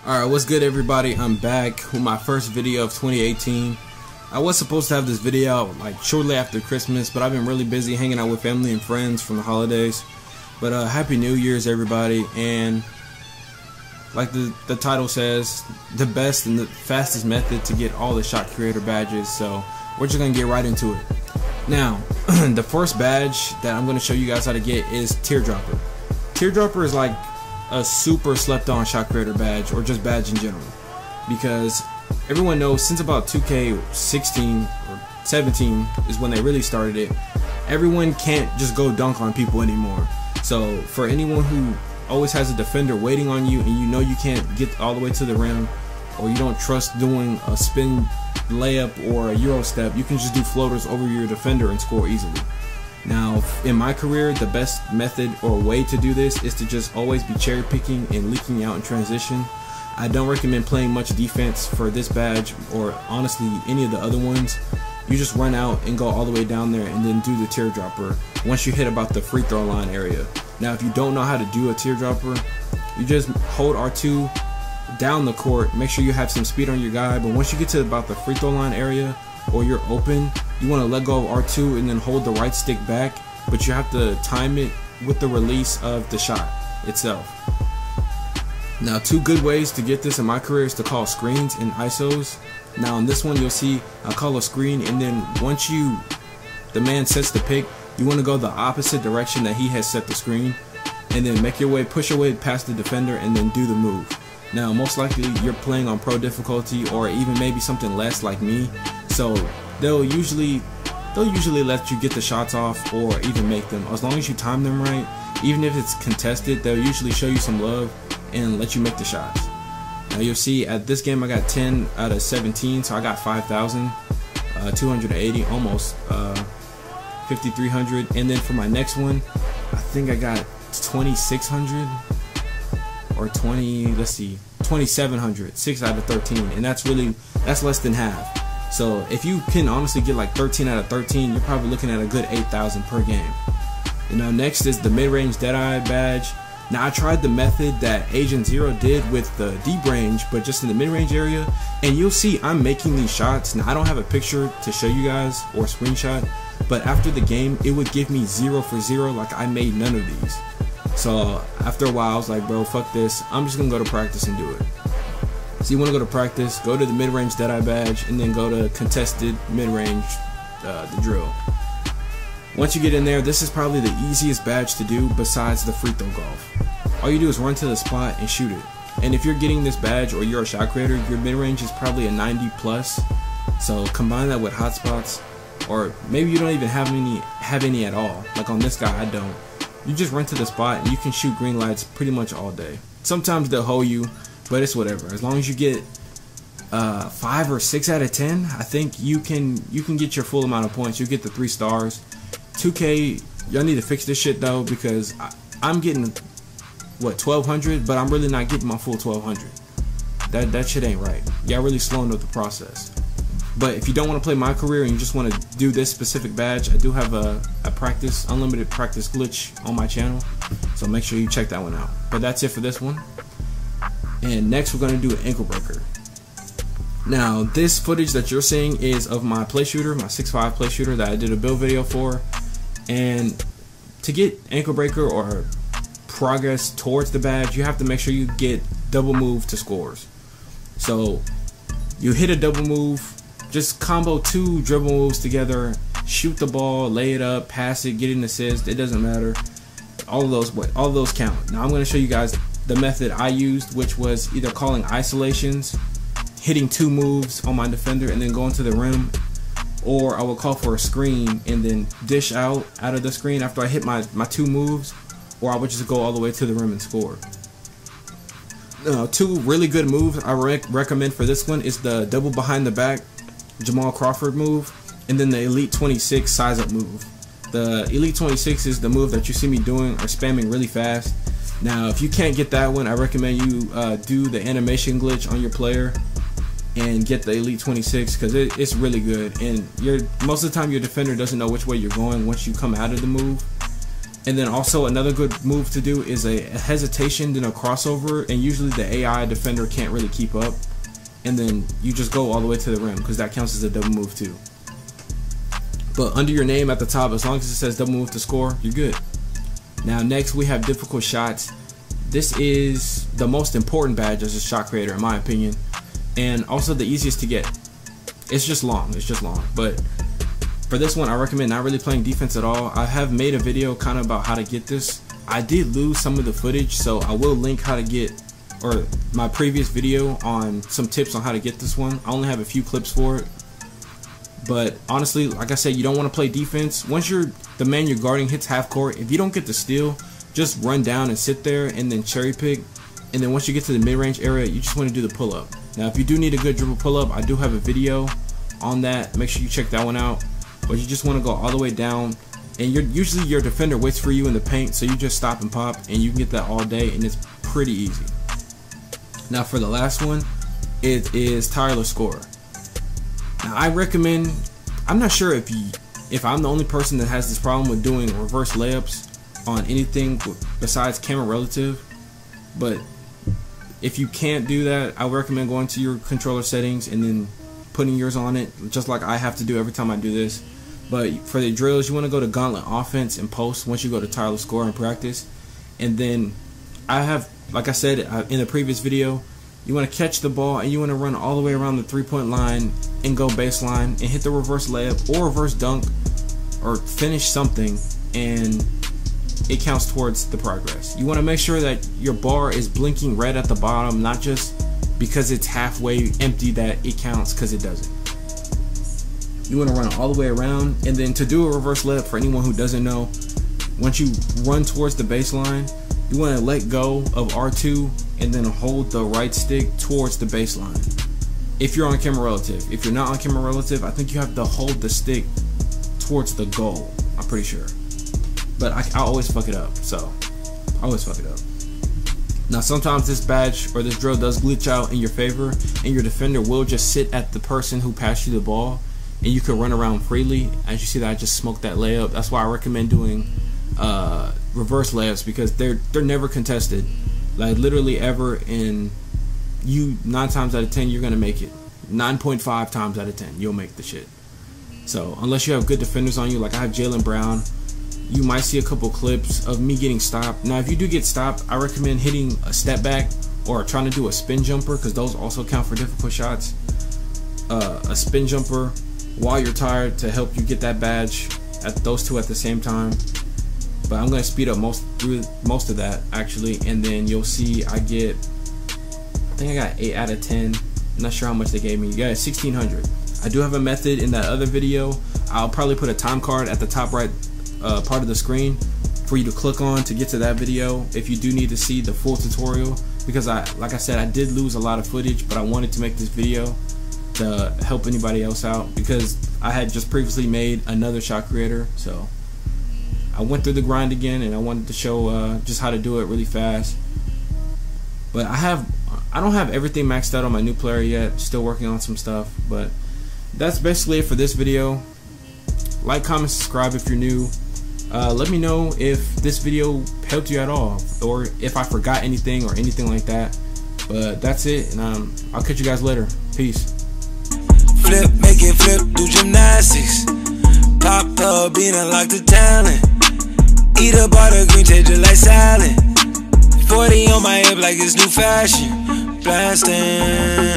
Alright, what's good everybody? I'm back with my first video of 2018. I was supposed to have this video out like shortly after Christmas, but I've been really busy hanging out with family and friends from the holidays. But Happy New Year's everybody, and like the title says, the best and the fastest method to get all the shot creator badges, so we're just gonna get right into it. Now, the first badge that I'm gonna show you guys how to get is Teardropper. Teardropper is like a super slept on shot creator badge, or just badge in general, because everyone knows since about 2K16 or 17 is when they really started it, everyone can't just go dunk on people anymore. So for anyone who always has a defender waiting on you and you know you can't get all the way to the rim, or you don't trust doing a spin layup or a euro step, you can just do floaters over your defender and score easily. Now, in my career, the best method or way to do this is to just always be cherry picking and leaking out in transition. I don't recommend playing much defense for this badge, or honestly any of the other ones. You just run out and go all the way down there and then do the teardropper once you hit about the free throw line area. Now, if you don't know how to do a teardropper, you just hold R2 down the court, make sure you have some speed on your guy, but once you get to about the free throw line area, or you're open, you want to let go of R2 and then hold the right stick back, but you have to time it with the release of the shot itself. Now, two good ways to get this in my career is to call screens and ISOs. Now in this one you'll see I call a screen, and then once the man sets the pick, you want to go the opposite direction that he has set the screen, and then push your way past the defender and then do the move. Now most likely you're playing on pro difficulty, or even maybe something less like me, so they'll usually let you get the shots off or even make them. As long as you time them right, even if it's contested, they'll usually show you some love and let you make the shots. Now you'll see at this game I got 10 out of 17, so I got 5,280, almost 5,300. And then for my next one, I think I got 2,600 or 2,700, 6 out of 13, and that's less than half. So if you can honestly get like 13 out of 13, you're probably looking at a good 8,000 per game. And now next is the mid-range Deadeye badge. Now I tried the method that Agent Zero did with the deep range, but just in the mid-range area, and you'll see I'm making these shots. Now I don't have a picture to show you guys or a screenshot, but after the game it would give me 0 for 0, like I made none of these. So after a while I was like, bro, fuck this, I'm just gonna go to practice and do it. So you want to go to practice, go to the mid-range Deadeye badge, and then go to contested mid-range, the drill. Once you get in there, this is probably the easiest badge to do besides the free throw golf. All you do is run to the spot and shoot it. And if you're getting this badge or you're a shot creator, your mid-range is probably a 90 plus. So combine that with hotspots, or maybe you don't even have any at all. Like on this guy, I don't. You just run to the spot and you can shoot green lights pretty much all day. Sometimes they'll hold you, but it's whatever. As long as you get 5 or 6 out of 10, I think you can get your full amount of points. You get the 3 stars. 2K, y'all need to fix this shit though, because I'm getting what, 1,200, but I'm really not getting my full 1,200. That shit ain't right. Y'all really slowing up the process. But if you don't want to play my career and you just want to do this specific badge, I do have a unlimited practice glitch on my channel, so make sure you check that one out. But that's it for this one. And next we're going to do an ankle breaker. Now this footage that you're seeing is of my play shooter, my 6'5" play shooter that I did a build video for. And to get ankle breaker or progress towards the badge, you have to make sure you get double move to scores. So you hit a double move, just combo 2 dribble moves together, shoot the ball, lay it up, pass it, get an assist, it doesn't matter. All of those count. Now I'm going to show you guys the method I used, which was either calling isolations, hitting 2 moves on my defender and then going to the rim, or I will call for a screen and then dish out of the screen after I hit my 2 moves, or I would just go all the way to the rim and score. 2 really good moves I recommend for this one is the double behind the back Jamal Crawford move, and then the Elite 26 size up move. The Elite 26 is the move that you see me doing or spamming really fast. Now if you can't get that one, I recommend you do the animation glitch on your player and get the Elite 26, because it's really good, and most of the time your defender doesn't know which way you're going once you come out of the move. And then also another good move to do is a hesitation, then a crossover, and usually the AI defender can't really keep up. And then you just go all the way to the rim, because that counts as a double move too. But under your name at the top, as long as it says double move to score, you're good. Now next we have difficult shots. This is the most important badge as a shot creator in my opinion, and also the easiest to get. It's just long, but for this one I recommend not really playing defense at all. I have made a video kind of about how to get this. I did lose some of the footage, so I will link how to get, or my previous video on some tips on how to get this one. I only have a few clips for it. But honestly, like I said, you don't want to play defense. Once the man you're guarding hits half court, if you don't get the steal, just run down and sit there and then cherry pick. And then once you get to the mid-range area, you just want to do the pull-up. Now if you do need a good dribble pull-up, I do have a video on that. Make sure you check that one out. But you just want to go all the way down, and usually your defender waits for you in the paint, so you just stop and pop, and you can get that all day, and it's pretty easy. Now for the last one, it is tireless scorer. Now I recommend, I'm not sure if I'm the only person that has this problem with doing reverse layups on anything besides camera relative, but if you can't do that, I would recommend going to your controller settings and then putting yours on it, just like I have to do every time I do this. But for the drills, you want to go to gauntlet offense and post once you go to tireless score and practice. And then I have, like I said in the previous video, you want to catch the ball and you want to run all the way around the 3-point line and go baseline and hit the reverse layup or reverse dunk or finish something, and it counts towards the progress. You want to make sure that your bar is blinking red at the bottom, not just because it's halfway empty that it counts, because it doesn't. You want to run all the way around, and then to do a reverse layup, for anyone who doesn't know, once you run towards the baseline, you want to let go of R2 and then hold the right stick towards the baseline. If you're on camera relative. If you're not on camera relative, I think you have to hold the stick towards the goal, I'm pretty sure. But I always fuck it up, so I always fuck it up. Now sometimes this badge or this drill does glitch out in your favor, and your defender will just sit at the person who passed you the ball, and you can run around freely. As you see that I just smoked that layup. That's why I recommend doing reverse layups, because they're never contested, like literally ever, and you 9 times out of 10 you're gonna make it. 9.5 times out of 10 you'll make the shit. So unless you have good defenders on you, like I have Jaylen Brown, you might see a couple clips of me getting stopped. Now if you do get stopped, I recommend hitting a step back or trying to do a spin jumper, because those also count for difficult shots. A spin jumper while you're tired to help you get that badge, at those two at the same time. But I'm going to speed up most of that actually, and then you'll see I think I got 8 out of 10. I'm not sure how much they gave me. You got 1600. I do have a method in that other video. I'll probably put a time card at the top right part of the screen for you to click on to get to that video if you do need to see the full tutorial, because like I said, I did lose a lot of footage, but I wanted to make this video to help anybody else out, because I had just previously made another shot creator, so I went through the grind again, and I wanted to show just how to do it really fast. But I don't have everything maxed out on my new player yet, still working on some stuff. But that's basically it for this video. Like, comment, subscribe if you're new. Let me know if this video helped you at all, or if I forgot anything or anything like that. But that's it, and I'll catch you guys later. Peace. Flip, make it flip, do gymnastics. Pop up, being unlocked the talent. Eat up all the green, taste just like salad. 40 on my hip like it's new fashion. Blasting.